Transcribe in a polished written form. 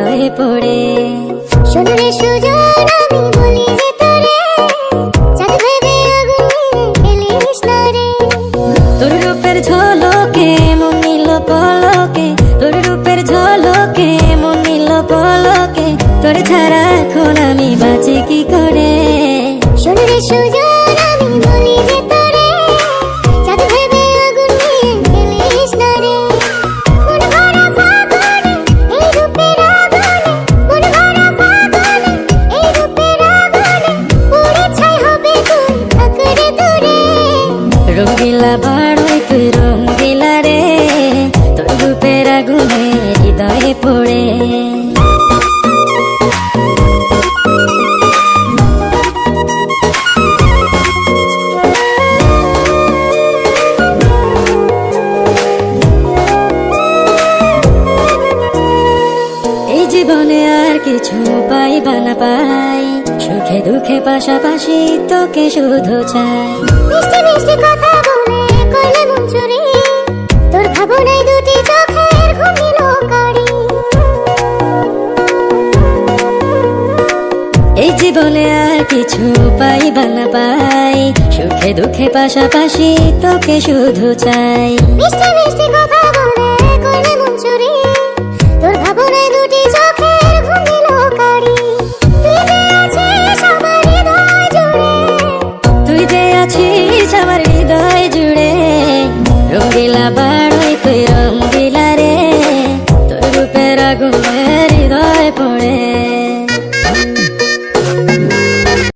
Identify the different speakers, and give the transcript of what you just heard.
Speaker 1: হৃদয়ে পড়ে।
Speaker 2: শোনো রে সুজন আমি বলি যে তোরে, চাঁদ ভেবে আগুন নিয়ে ফেলিস না রে।
Speaker 1: তোর রূপের ঝলকে মন নিল পলকে, তোর রূপের ঝলকে মন নিল পলকে, তোর ছাড়া এখন আমি বাঁচি কি করে।
Speaker 2: শোনো রে সুজন আমি বলি যে তোরে, চাঁদ ভেবে আগুন নিয়ে ফেলিস না রে। মন ভরা ফাগুনে এই রূপের আগুনে, মন ভরা ফাগুনে এই রূপের আগুনে, পুড়ে ছাই হবে তুই থাক রে দূরে।
Speaker 1: রঙ্গিলা বাড়ই তুই রঙ্গিলা রে, তোর রূপের আগুনে হৃদয়ে পড়ে। এই জীবনে আর কিছু পাইবা না পাই, সুখে দুঃখে পাশাপাশি তোকে শুধু চাই।
Speaker 2: মিষ্টি মিষ্টি কথা বলে করলে মন চুরি, তোর ভাবনায় দুটি চোখের ঘুম নিল কারি।
Speaker 1: এই জীবনে আর কিছু পাইবা না পাই, সুখে দুঃখে পাশাপাশি তোকে শুধু চাই।
Speaker 2: মিষ্টি মিষ্টি কথা বলে করলে মন চুরি, তোর ভাবনায় দুটি চোখের ঘুম নিল কারি। তুই যে আছিস আমার হৃদয় জুড়ে,
Speaker 1: তুই যে আছিস আমার হৃদয় জুড়ে, রঙ্গিলা